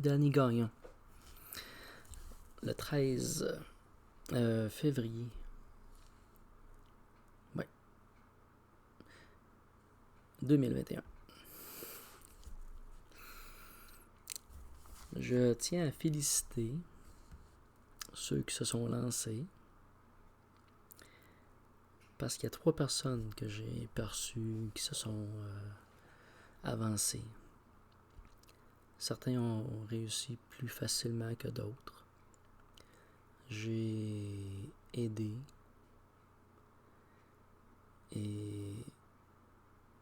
Danny Gagnon. Le 13 février. Ouais. 2021. Je tiens à féliciter ceux qui se sont lancés parce qu'il y a 3 personnes que j'ai perçues qui se sont avancées. Certains ont réussi plus facilement que d'autres. J'ai aidé et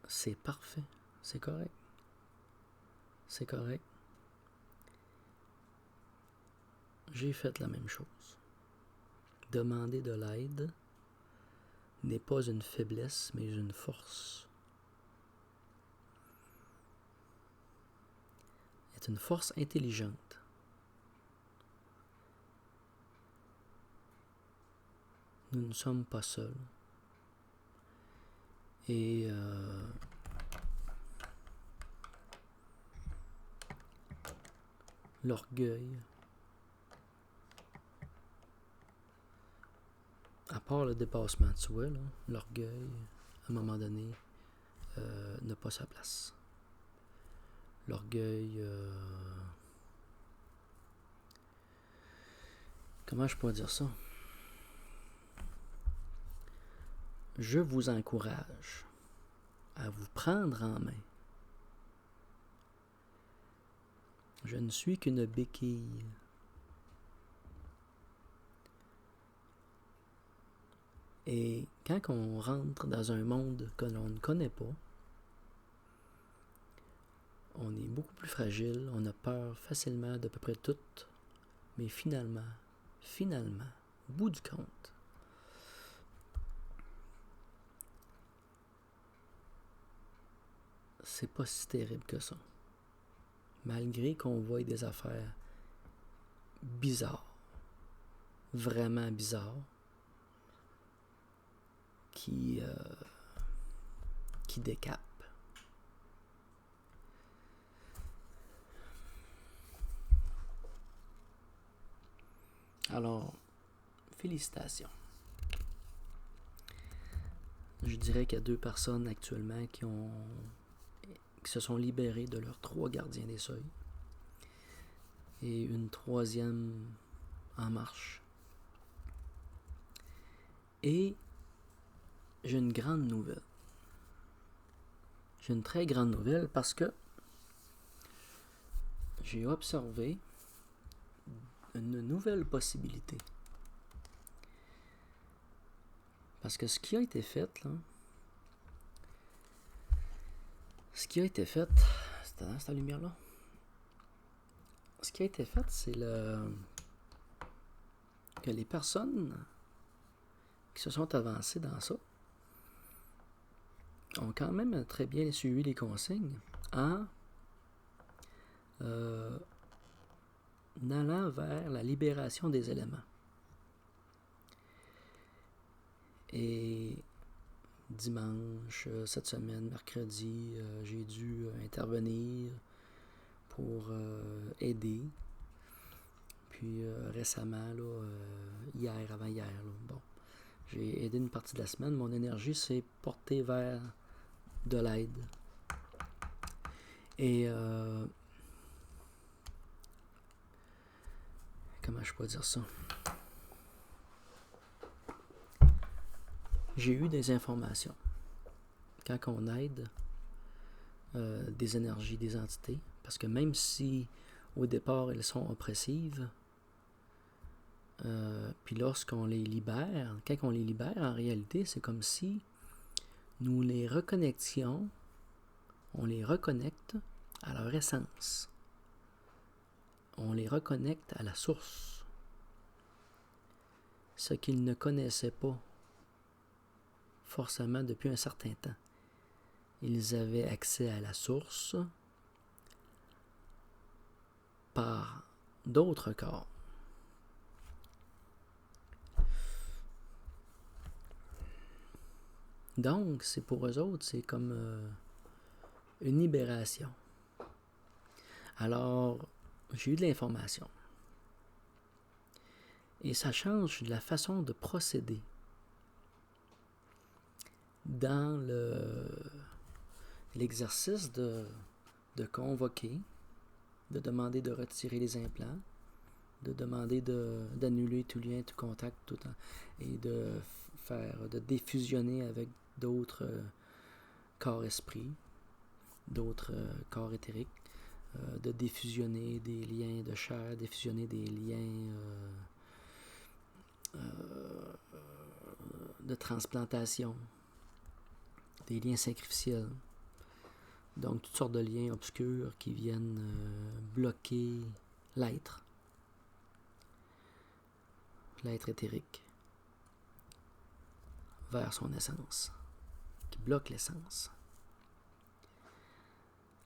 c'est parfait, c'est correct. C'est correct. J'ai fait la même chose. Demander de l'aide n'est pas une faiblesse, mais une force. C'est une force intelligente. Nous ne sommes pas seuls. Et l'orgueil, à part le dépassement de soi, là, l'orgueil, à un moment donné, n'a pas sa place. L'orgueil, comment je pourrais dire ça? Je vous encourage à vous prendre en main. Je ne suis qu'une béquille. Et quand on rentre dans un monde que l'on ne connaît pas, on est beaucoup plus fragile, on a peur facilement d'à peu près tout, mais finalement, au bout du compte, c'est pas si terrible que ça. Malgré qu'on voit des affaires bizarres, vraiment bizarres, qui décapent. Alors, félicitations. Je dirais qu'il y a 2 personnes actuellement qui se sont libérées de leurs 3 gardiens des seuils. Et une 3e en marche. Et j'ai une grande nouvelle. J'ai une très grande nouvelle parce que j'ai observé une nouvelle possibilité. Parce que ce qui a été fait, là, c'est dans cette lumière-là. Ce qui a été fait, c'est que les personnes qui se sont avancées dans ça ont quand même très bien suivi les consignes en allant vers la libération des éléments. Et dimanche, cette semaine, mercredi, j'ai dû intervenir pour aider. Puis récemment, là, hier, avant-hier, là, bon, j'ai aidé une partie de la semaine. Mon énergie s'est portée vers de l'aide. Et comment je peux dire ça? J'ai eu des informations. Quand on aide des énergies, des entités, parce que même si au départ elles sont oppressives, puis lorsqu'on les libère, quand on les libère, en réalité, c'est comme si nous les reconnections, on les reconnecte à leur essence. On les reconnecte à la source. Ce qu'ils ne connaissaient pas forcément depuis un certain temps. Ils avaient accès à la source par d'autres corps. Donc, c'est pour eux autres, c'est comme une libération. Alors, j'ai eu de l'information. Et ça change la façon de procéder dans l'exercice de convoquer, de demander de retirer les implants, de demander d'annuler tout lien, tout contact, tout temps, et de défusionner avec d'autres corps-esprits, d'autres corps éthériques, de défusionner des liens de chair, défusionner des liens de transplantation, des liens sacrificiels. Donc, toutes sortes de liens obscurs qui viennent bloquer l'être éthérique, vers son essence, qui bloque l'essence.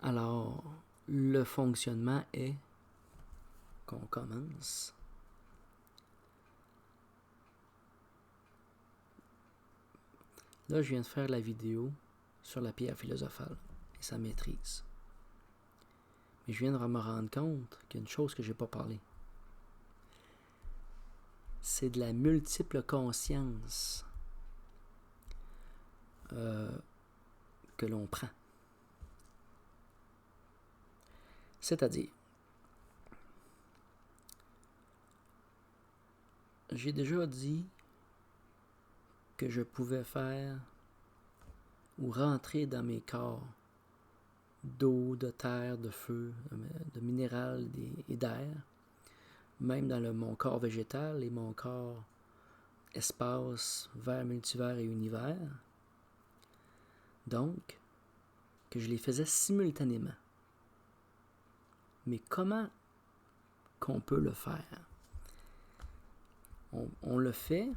Alors, le fonctionnement est qu'on commence là, je viens de faire la vidéo sur la pierre philosophale et sa maîtrise. Mais je viens de me rendre compte qu'il y a une chose que je n'ai pas parlé. C'est de la multiple conscience que l'on prend. C'est-à-dire, j'ai déjà dit que je pouvais faire ou rentrer dans mes corps d'eau, de terre, de feu, de minéral et d'air, même dans mon corps végétal et mon corps espace, vers, multivers et univers. Donc, que je les faisais simultanément. Mais comment qu'on peut le faire? On le fait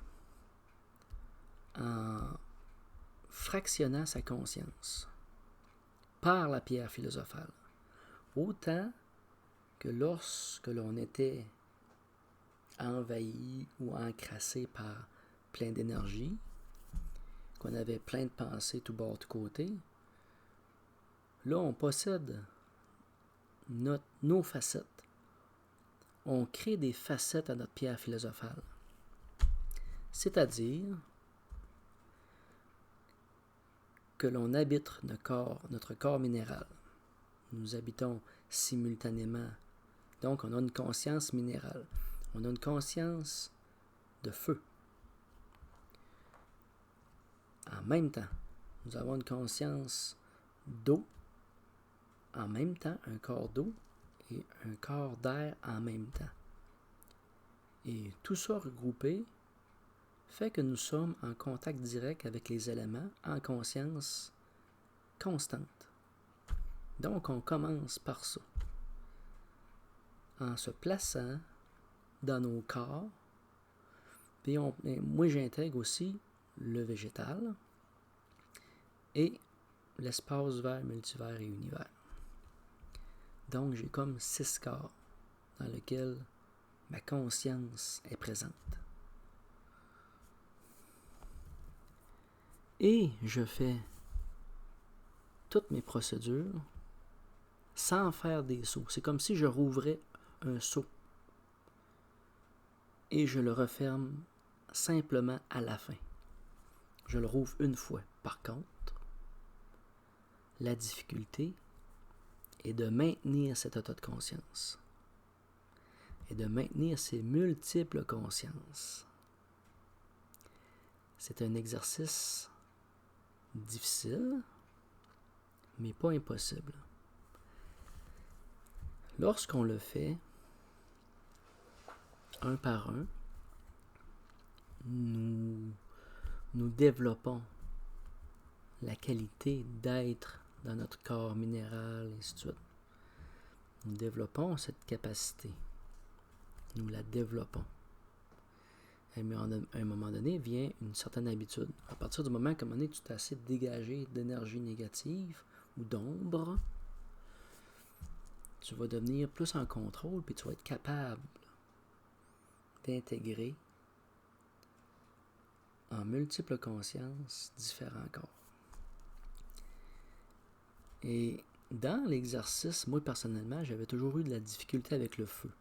en fractionnant sa conscience par la pierre philosophale. Autant que lorsque l'on était envahi ou encrassé par plein d'énergie, qu'on avait plein de pensées tout bord, tout côté, là on possède nos facettes. On crée des facettes à notre pierre philosophale. C'est-à-dire que l'on habite notre corps minéral. Nous habitons simultanément. Donc, on a une conscience minérale. On a une conscience de feu. En même temps, nous avons une conscience d'eau. En même temps, un corps d'eau et un corps d'air en même temps. Et tout ça regroupé fait que nous sommes en contact direct avec les éléments en conscience constante. Donc, on commence par ça. En se plaçant dans nos corps, puis moi j'intègre aussi le végétal et l'espace vert, multivers et univers. Donc, j'ai comme 6 corps dans lesquels ma conscience est présente. Et je fais toutes mes procédures sans faire des sauts. C'est comme si je rouvrais un seau et je le referme simplement à la fin. Je le rouvre une fois. Par contre, la difficulté est de maintenir cet état de conscience et de maintenir ces multiples consciences. C'est un exercice difficile, mais pas impossible. Lorsqu'on le fait un par un, nous développons la qualité d'être dans notre corps minéral, et ainsi de suite. Nous développons cette capacité. Nous la développons. Mais à un moment donné, vient une certaine habitude. À partir du moment que tu t'es assez dégagé d'énergie négative ou d'ombre, tu vas devenir plus en contrôle, puis tu vas être capable d'intégrer en multiples consciences différents corps. Et dans l'exercice, moi personnellement, j'avais toujours eu de la difficulté avec le feu.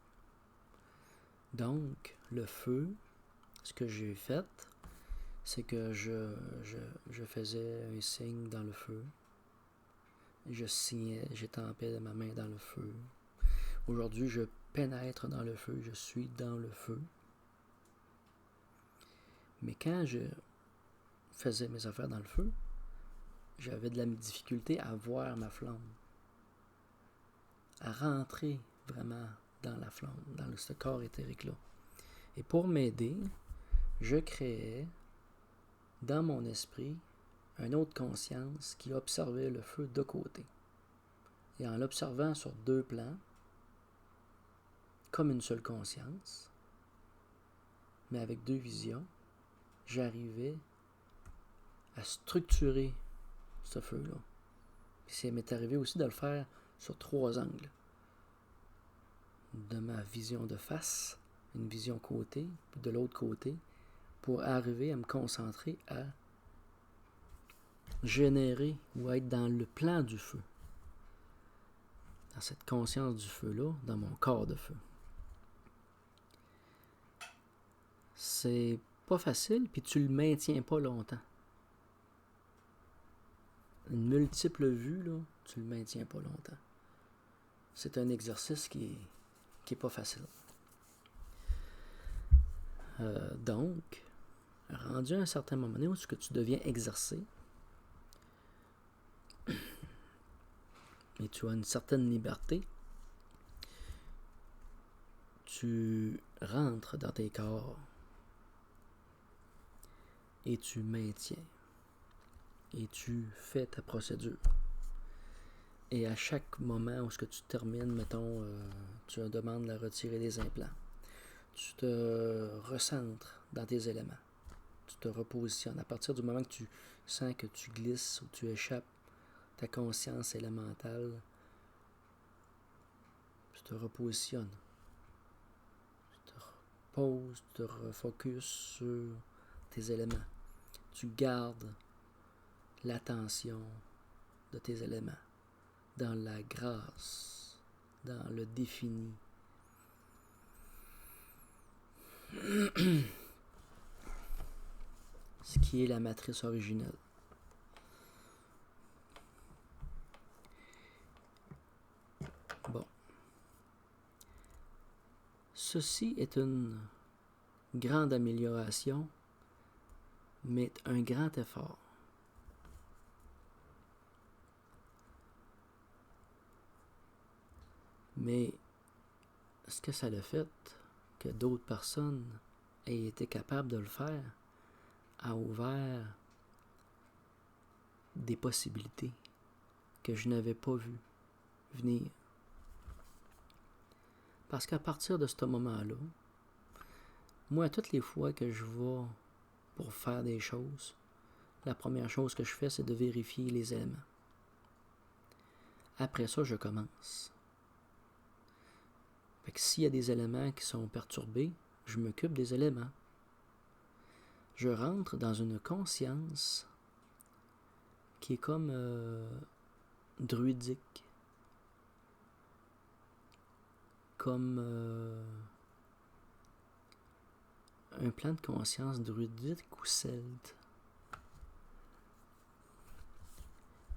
Donc, le feu, ce que j'ai fait, c'est que je faisais un signe dans le feu. Je signais, j'étampais ma main dans le feu. Aujourd'hui, je pénètre dans le feu, je suis dans le feu. Mais quand je faisais mes affaires dans le feu, j'avais de la difficulté à voir ma flamme, à rentrer vraiment dans la flamme, dans ce corps éthérique-là. Et pour m'aider, je créais dans mon esprit une autre conscience qui observait le feu de côté. Et en l'observant sur deux plans, comme une seule conscience, mais avec deux visions, j'arrivais à structurer ce feu-là. Puis ça m'est arrivé aussi de le faire sur trois angles. De ma vision de face, une vision côté, puis de l'autre côté, pour arriver à me concentrer à générer ou être dans le plan du feu. Dans cette conscience du feu-là, dans mon corps de feu. C'est pas facile, puis tu le maintiens pas longtemps. Une multiple vue, là, tu le maintiens pas longtemps. C'est un exercice qui est pas facile. Donc, rendu à un certain moment donné où ce que tu deviens exercé, et tu as une certaine liberté, tu rentres dans tes corps et tu maintiens et tu fais ta procédure. Et à chaque moment où ce que tu termines, mettons, tu demandes de retirer des implants, tu te recentres dans tes éléments, tu te repositionnes. À partir du moment que tu sens que tu glisses ou tu échappes, ta conscience élémentale, tu te repositionnes. Tu te reposes, tu te refocuses sur tes éléments. Tu gardes l'attention de tes éléments dans la grâce, dans le défini. Ce qui est la matrice originelle. Bon. Ceci est une grande amélioration, mais un grand effort. Mais ce que ça a fait que d'autres personnes aient été capables de le faire a ouvert des possibilités que je n'avais pas vues venir. Parce qu'à partir de ce moment-là, moi, toutes les fois que je vais pour faire des choses, la première chose que je fais, c'est de vérifier les éléments. Après ça, je commence. Fait que s'il y a des éléments qui sont perturbés, je m'occupe des éléments. Je rentre dans une conscience qui est comme druidique, comme un plan de conscience druidique ou celte.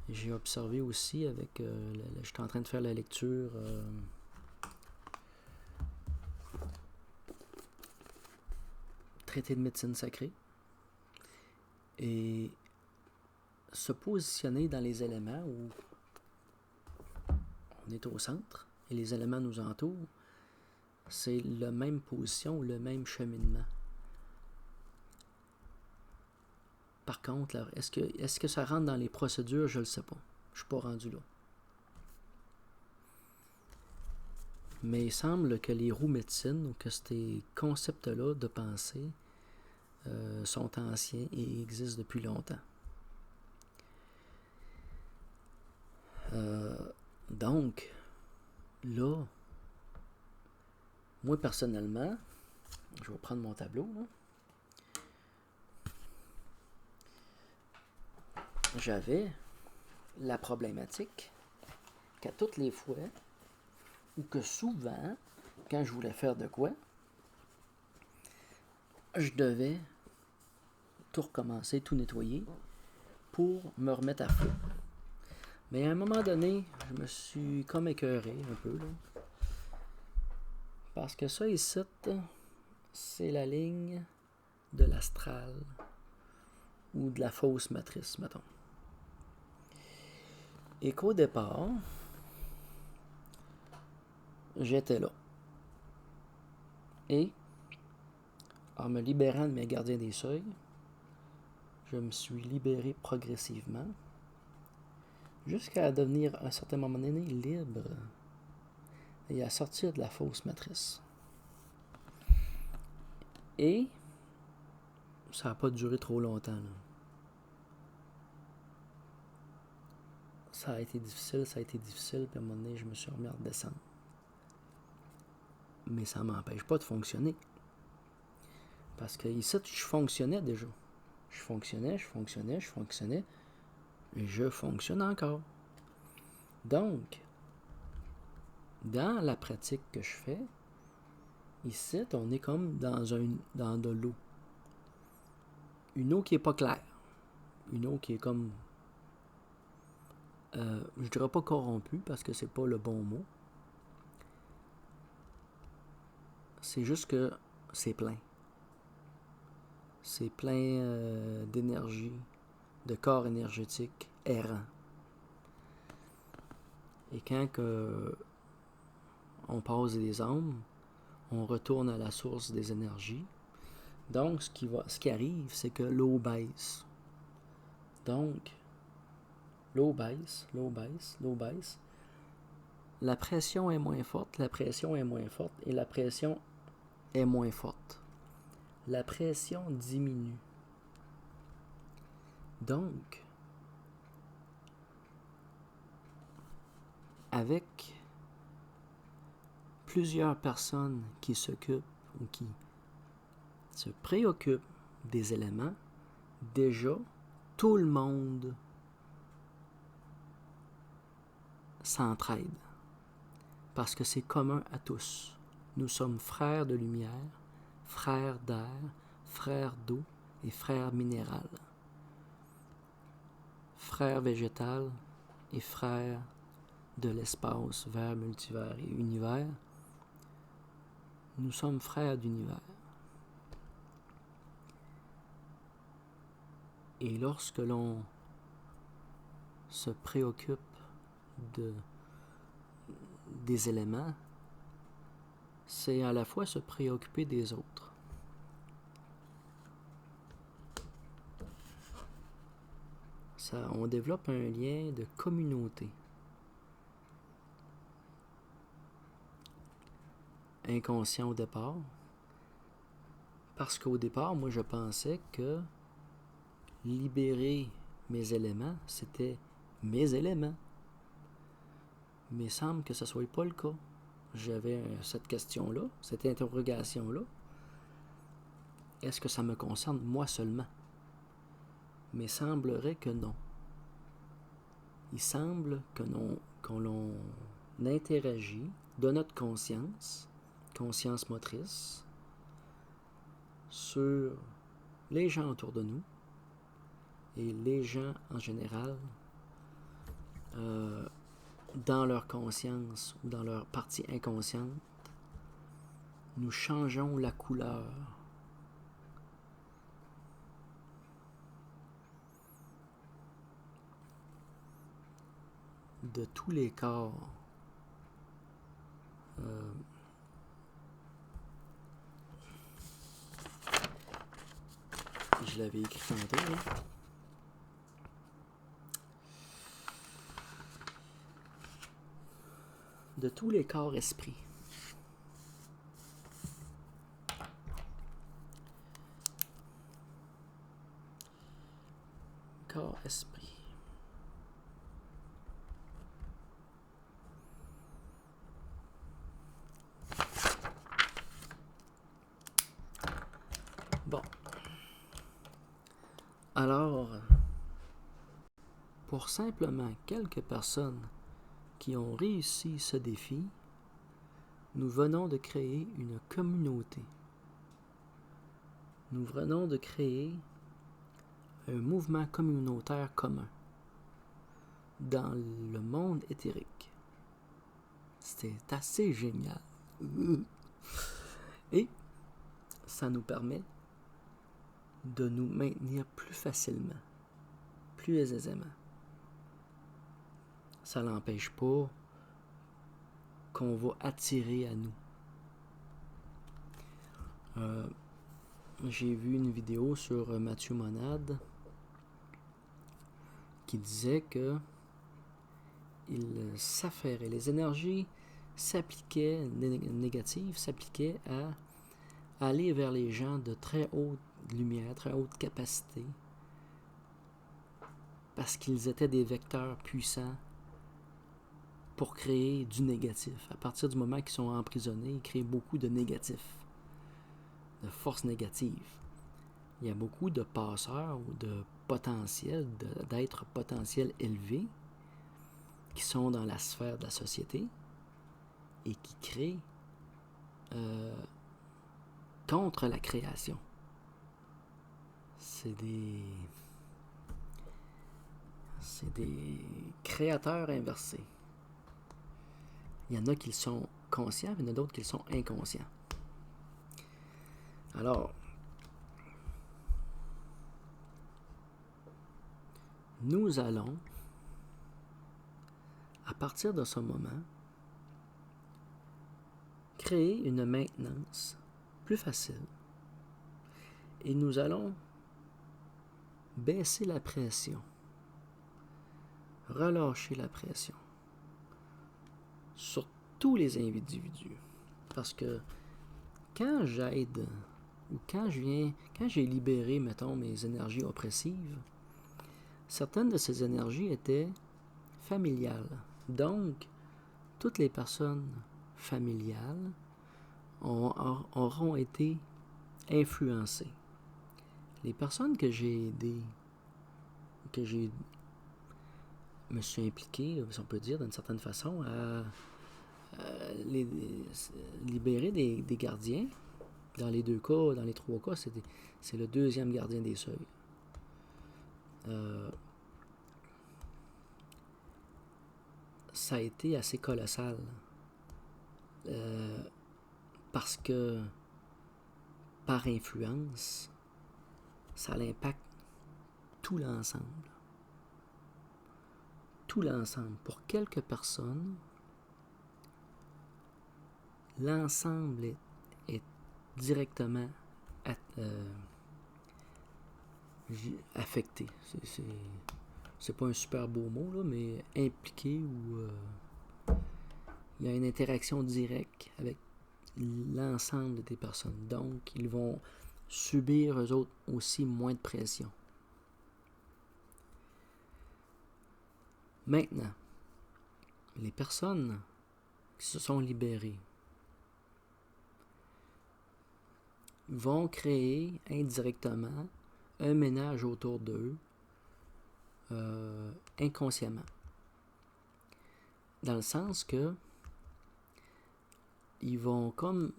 J'ai observé aussi avec... j'étais en train de faire la lecture... traité de médecine sacrée. Et se positionner dans les éléments où on est au centre et les éléments nous entourent, c'est la même position, le même cheminement. Par contre, là, est-ce que ça rentre dans les procédures? Je ne le sais pas. Je ne suis pas rendu là. Mais il semble que les roues médecines, ou que ces concepts-là de pensée, sont anciens et existent depuis longtemps. Donc, là, moi personnellement, je vais prendre mon tableau, là. J'avais la problématique qu'à toutes les fois, ou que souvent, quand je voulais faire de quoi, je devais tout recommencer, tout nettoyer pour me remettre à flot. Mais à un moment donné, je me suis comme écœuré un peu, là. Parce que ça ici, c'est la ligne de l'astral ou de la fausse matrice, mettons. Et qu'au départ, j'étais là. Et, en me libérant de mes gardiens des seuils, je me suis libéré progressivement jusqu'à devenir à un certain moment donné libre et à sortir de la fausse matrice. Et ça n'a pas duré trop longtemps, là. Ça a été difficile, puis à un moment donné, je me suis remis à redescendre. Mais ça ne m'empêche pas de fonctionner. Parce que ici, je fonctionnais déjà. Je fonctionnais, et je fonctionne encore. Donc, dans la pratique que je fais, ici, on est comme dans de l'eau. Une eau qui n'est pas claire. Une eau qui est comme... je dirais pas corrompue, parce que c'est pas le bon mot. C'est juste que c'est plein. C'est plein d'énergie, de corps énergétique errant. Et quand on passe des âmes, on retourne à la source des énergies. Donc, ce qui arrive, c'est que l'eau baisse. Donc, l'eau baisse. La pression est moins forte, et la pression est moins forte. La pression diminue. Donc, avec plusieurs personnes qui s'occupent ou qui se préoccupent des éléments, déjà, tout le monde s'entraide. Parce que c'est commun à tous. Nous sommes frères de lumière, frères d'air, frères d'eau et frères minéral. Frères végétal et frères de l'espace vers multivers et univers. Nous sommes frères d'univers. Et lorsque l'on se préoccupe des éléments, c'est à la fois se préoccuper des autres. On développe un lien de communauté. Inconscient au départ. Parce qu'au départ, moi, je pensais que libérer mes éléments, c'était mes éléments. Mais il semble que ce ne soit pas le cas. J'avais cette question-là, cette interrogation-là. Est-ce que ça me concerne moi seulement? Mais il semblerait que non. Il semble qu'on l'on interagit de notre conscience motrice, sur les gens autour de nous et les gens en général, dans leur conscience ou dans leur partie inconsciente, nous changeons la couleur de tous les corps je l'avais écrit tantôt, hein? De tous les corps esprits. Corps esprit. Bon. Alors, pour simplement quelques personnes qui ont réussi ce défi, nous venons de créer une communauté. Nous venons de créer un mouvement communautaire commun dans le monde éthérique. C'est assez génial. Et ça nous permet de nous maintenir plus facilement, plus aisément. Ça n'empêche pas qu'on va attirer à nous. J'ai vu une vidéo sur Mathieu Monade qui disait que il s'affairait, les énergies s'appliquaient, négatives, s'appliquaient à aller vers les gens de très haute lumière, très haute capacité, parce qu'ils étaient des vecteurs puissants pour créer du négatif. À partir du moment qu'ils sont emprisonnés, ils créent beaucoup de négatifs, de forces négatives. Il y a beaucoup de passeurs ou de potentiels, d'êtres potentiels élevés qui sont dans la sphère de la société et qui créent contre la création. C'est des créateurs inversés. Il y en a qui sont conscients, mais il y en a d'autres qui sont inconscients. Alors, nous allons, à partir de ce moment, créer une maintenance plus facile et nous allons baisser la pression, relâcher la pression sur tous les individus. Parce que quand j'aide ou quand j'ai libéré, mettons, mes énergies oppressives, certaines de ces énergies étaient familiales. Donc, toutes les personnes familiales auront été influencées. Les personnes que j'ai aidées, me suis impliqué, si on peut dire, d'une certaine façon, à libérer des gardiens. Dans les 2 cas, dans les 3 cas, c'est le 2e gardien des seuils. Ça a été assez colossal. Parce que, par influence, ça impacte tout l'ensemble. Tout l'ensemble. Pour quelques personnes, l'ensemble est directement affecté. C'est pas un super beau mot, là, mais impliqué ou il y a une interaction directe avec l'ensemble des personnes. Donc, ils vont subir eux autres aussi moins de pression. Maintenant, les personnes qui se sont libérées vont créer indirectement un ménage autour d'eux inconsciemment. Dans le sens que ils vont comme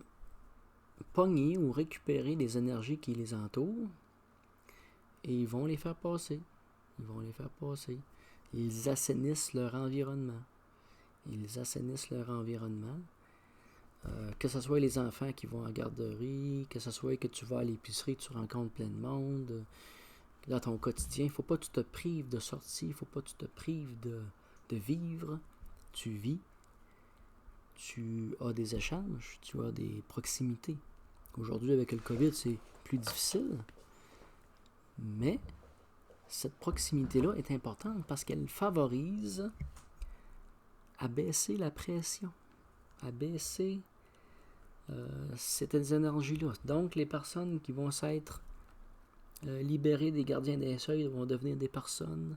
pogner ou récupérer les énergies qui les entourent et ils vont les faire passer. Ils assainissent leur environnement. Que ce soit les enfants qui vont à la garderie, que ce soit que tu vas à l'épicerie, tu rencontres plein de monde. Dans ton quotidien, il ne faut pas que tu te prives de sortir, il ne faut pas que tu te prives de vivre. Tu vis, tu as des échanges, tu as des proximités. Aujourd'hui, avec le COVID, c'est plus difficile, mais cette proximité-là est importante parce qu'elle favorise à baisser la pression, à baisser ces énergies-là. Donc, les personnes qui vont s'être libérées des gardiens des seuils vont devenir des personnes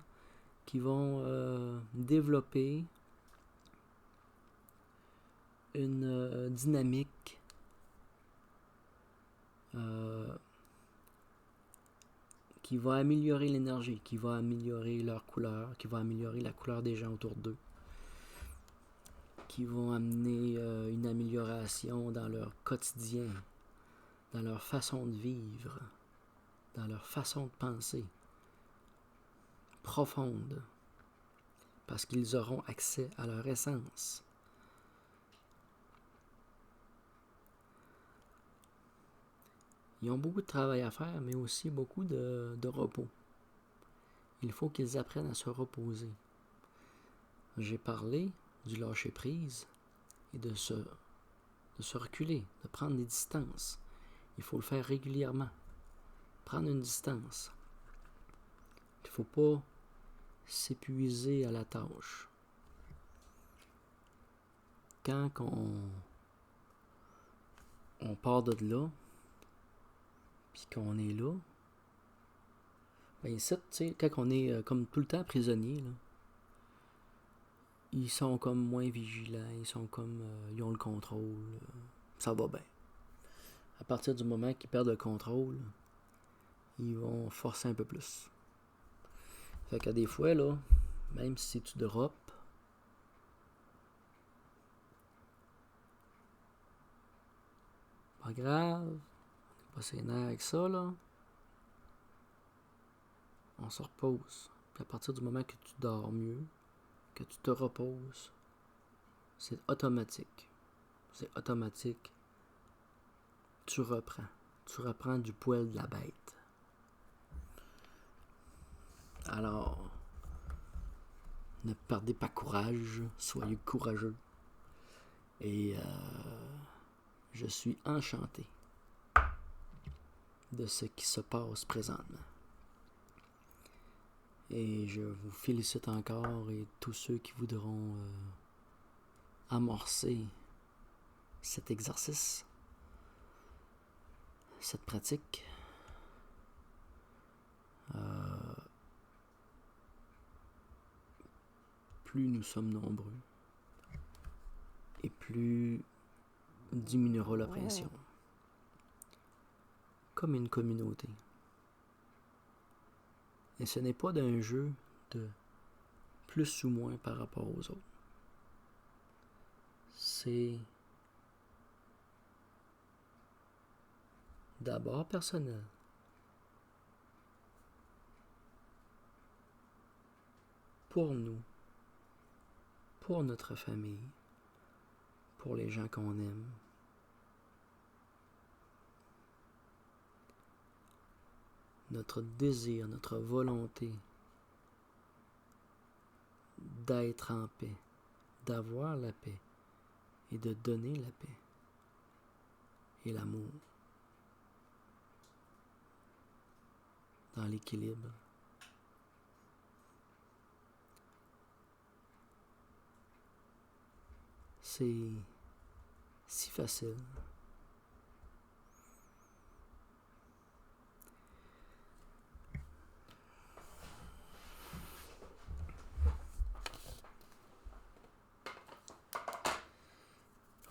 qui vont développer une dynamique qui va améliorer l'énergie, qui va améliorer leur couleur, qui va améliorer la couleur des gens autour d'eux. qui vont amener une amélioration dans leur quotidien, dans leur façon de vivre, dans leur façon de penser, profonde, parce qu'ils auront accès à leur essence. Ils ont beaucoup de travail à faire, mais aussi beaucoup de repos. Il faut qu'ils apprennent à se reposer. J'ai parlé du lâcher-prise et de se reculer, de prendre des distances. Il faut le faire régulièrement. Prendre une distance. Il ne faut pas s'épuiser à la tâche. Quand on part de là, puis qu'on est là, ben ici, tu sais, quand on est comme tout le temps prisonnier, là, ils sont comme moins vigilants, ils sont comme, ils ont le contrôle, ça va bien. À partir du moment qu'ils perdent le contrôle, ils vont forcer un peu plus. Fait qu'à des fois, là, même si tu drops, pas grave, on n'est pas sénère avec ça, là. On se repose. Puis à partir du moment que tu dors mieux, que tu te reposes, c'est automatique. C'est automatique. Tu reprends. Tu reprends du poil de la bête. Alors, ne perdez pas courage, soyez courageux. Et je suis enchanté de ce qui se passe présentement. Et je vous félicite encore et tous ceux qui voudront amorcer cet exercice, cette pratique. Plus nous sommes nombreux et plus diminuera la pression. Comme une communauté. Et ce n'est pas d'un jeu de plus ou moins par rapport aux autres. C'est d'abord personnel. Pour nous, pour notre famille, pour les gens qu'on aime. Notre désir, notre volonté d'être en paix, d'avoir la paix et de donner la paix et l'amour dans l'équilibre. C'est si facile.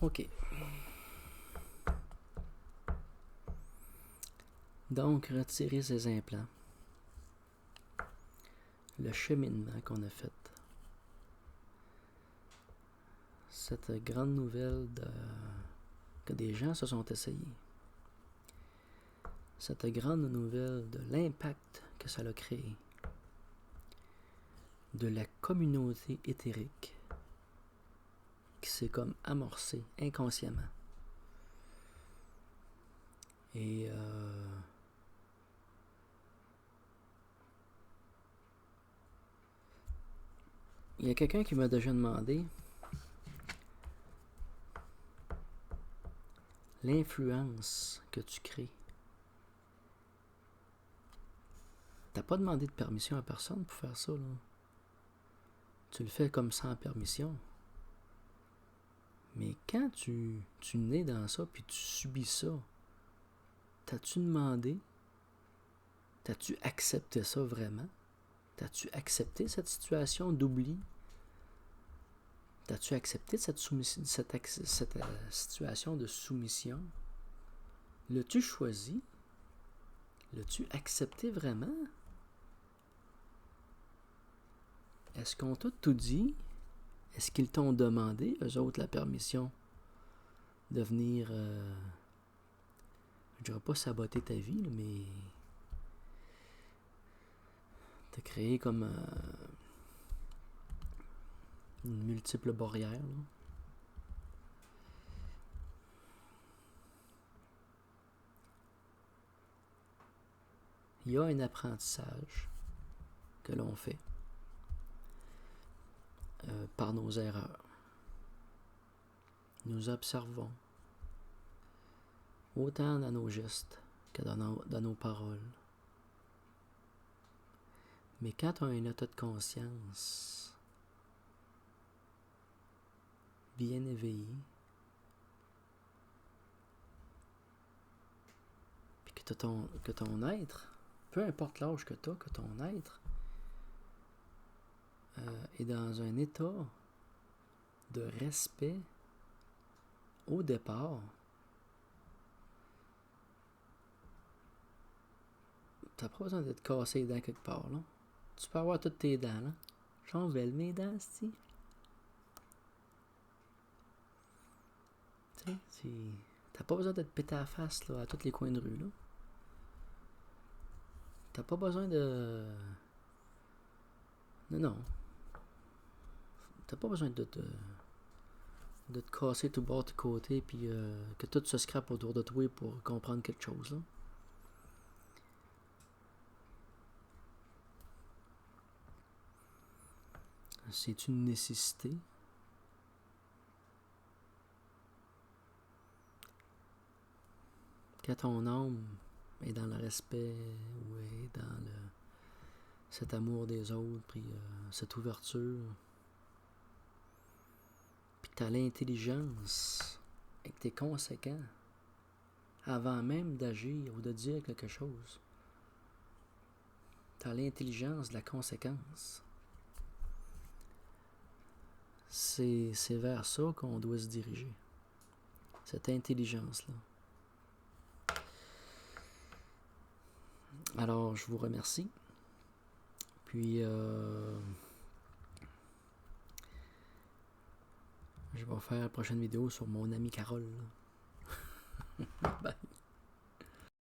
OK. Donc, retirer ces implants. Le cheminement qu'on a fait. Cette grande nouvelle que des gens se sont essayés. Cette grande nouvelle de l'impact que ça a créé. De la communauté éthérique qui s'est comme amorcée inconsciemment. Et il y a quelqu'un qui m'a déjà demandé l'influence que tu crées. T'as pas demandé de permission à personne pour faire ça, là. Tu le fais comme sans permission. Mais quand tu nais dans ça, puis tu subis ça, t'as-tu demandé? T'as-tu accepté ça vraiment? T'as-tu accepté cette situation d'oubli? T'as-tu accepté cette situation de soumission? L'as-tu choisi? L'as-tu accepté vraiment? Est-ce qu'on t'a tout dit? est-ce qu'ils t'ont demandé, eux autres, la permission de venir, je dirais pas saboter ta vie, là, mais te créer comme une multiple barrière, là? Il y a un apprentissage que l'on fait par nos erreurs. Nous observons autant dans nos gestes que dans nos paroles. Mais quand tu as un état de conscience bien éveillé, puis que ton être, peu importe l'âge que tu as, que ton être est dans un état de respect au départ, t'as pas besoin d'être cassé les dents quelque part, là. Tu peux avoir toutes tes dents, là. J'en vais mes dents, c'ti. Tu sais, t'as pas besoin d'être pété à la face, là, à tous les coins de rue, là. T'as pas besoin de... Non. T'as pas besoin de te casser tout bord, tout côté, puis que tout se scrape autour de toi pour comprendre quelque chose, là. C'est une nécessité. Quand ton âme est dans le respect ou est dans cet amour des autres, puis cette ouverture, puis tu as l'intelligence et que tu es conséquent avant même d'agir ou de dire quelque chose. Tu as l'intelligence de la conséquence. C'est vers ça qu'on doit se diriger. Cette intelligence-là. Alors, je vous remercie. Puis, je vais faire la prochaine vidéo sur mon amie Carole. Bye.